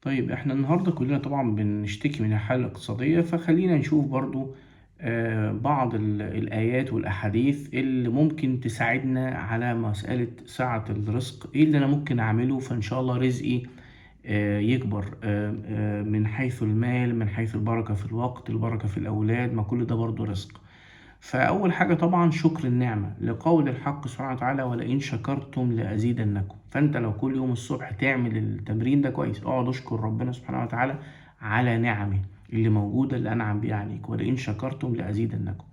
طيب احنا النهاردة كلنا طبعا بنشتكي من الحالة الاقتصادية، فخلينا نشوف برضو بعض الآيات والأحاديث اللي ممكن تساعدنا على مسألة سعة الرزق. ايه اللي أنا ممكن أعمله فإن شاء الله رزقي يكبر من حيث المال، من حيث البركة في الوقت، البركة في الأولاد، ما كل ده برضو رزق. فأول حاجة طبعا شكر النعمة، لقول الحق سبحانه وتعالى ولئن شكرتم لأزيدنكم. فأنت لو كل يوم الصبح تعمل التمرين ده كويس، اقعد اشكر ربنا سبحانه وتعالى على نعمه اللي موجودة اللي أنعم بيها عليك، ولئن شكرتم لأزيدنكم.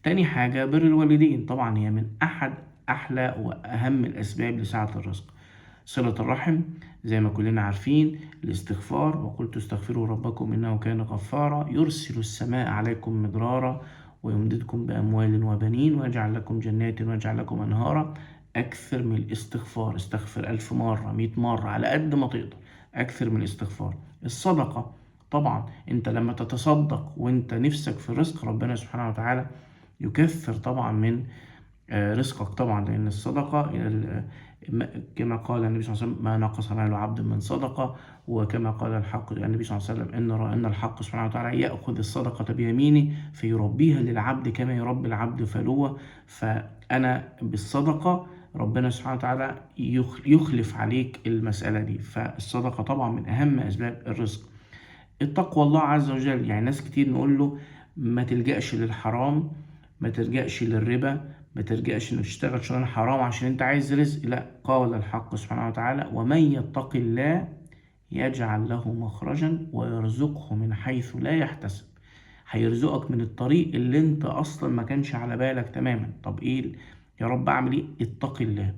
تاني حاجة بر الوالدين، طبعا هي من أحد أحلى وأهم الأسباب لسعة الرزق. صلة الرحم زي ما كلنا عارفين، الاستغفار، وقلت استغفروا ربكم إنه كان غفارا يرسل السماء عليكم مدرارا ويمددكم بأموال وبنين ويجعل لكم جنات ويجعل لكم أنهارا. أكثر من الاستغفار، استغفر 1000 مرة 100 مرة على قد ما تقدر. أكثر من الاستغفار. الصدقة، طبعا انت لما تتصدق وانت نفسك في رزق ربنا سبحانه وتعالى يكثر طبعا من رزقك طبعا، لأن الصدقة كما قال النبي صلى الله عليه وسلم ما نقص مال عبد من صدقة. وكما قال الحق النبي صلى الله عليه وسلم إن الحق سبحانه وتعالى يأخذ الصدقة بيمينه فيربيها للعبد كما يربي العبد فلوة. فأنا بالصدقة ربنا سبحانه وتعالى يخلف عليك المسألة دي. فالصدقة طبعا من أهم أسباب الرزق. التقوى الله عز وجل، يعني ناس كتير نقول له ما تلجأش للحرام، ما تلجأش للربا، ما تلجأش انك تشتغل شغلانه حرام عشان انت عايز رزق. لا، قال الحق سبحانه وتعالى ومن يتق الله يجعل له مخرجا ويرزقه من حيث لا يحتسب. هيرزقك من الطريق اللي انت اصلا ما كانش على بالك تماما. طب ايه يا رب اعمل ايه؟ اتق الله.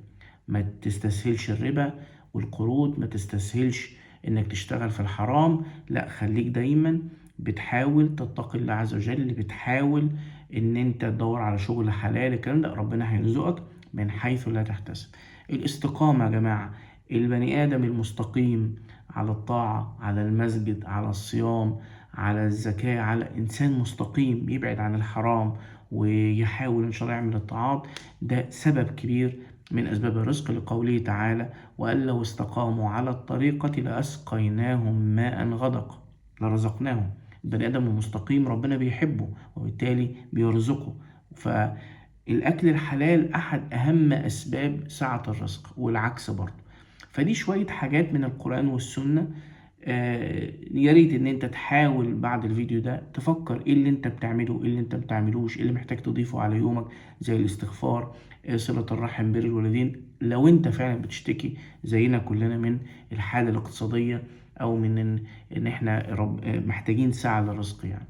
ما تستسهلش الربا والقروض، ما تستسهلش انك تشتغل في الحرام. لا، خليك دايما بتحاول تتقي الله عز وجل، بتحاول ان انت تدور على شغل حلال. الكلام ده ربنا هيرزقك من حيث لا تحتسب. الاستقامة يا جماعة، البني آدم المستقيم على الطاعة، على المسجد، على الصيام، على الزكاة، على إنسان مستقيم يبعد عن الحرام ويحاول إن شاء الله يعمل الطاعات، ده سبب كبير من أسباب الرزق، لقوله تعالى وأن لو استقاموا على الطريقة لأسقيناهم ماء غدق لرزقناهم. البني آدم المستقيم ربنا بيحبه وبالتالي بيرزقه. فالأكل الحلال أحد أهم أسباب سعة الرزق، والعكس برضه. فدي شوية حاجات من القرآن والسنة. يا ريت ان انت تحاول بعد الفيديو ده تفكر ايه اللي انت بتعمله، ايه اللي انت بتعملوش، ايه اللي محتاج تضيفه على يومك، زي الاستغفار، صلة الرحم، بر الوالدين، لو انت فعلا بتشتكي زينا كلنا من الحالة الاقتصادية او من ان احنا محتاجين سعة للرزق يعني.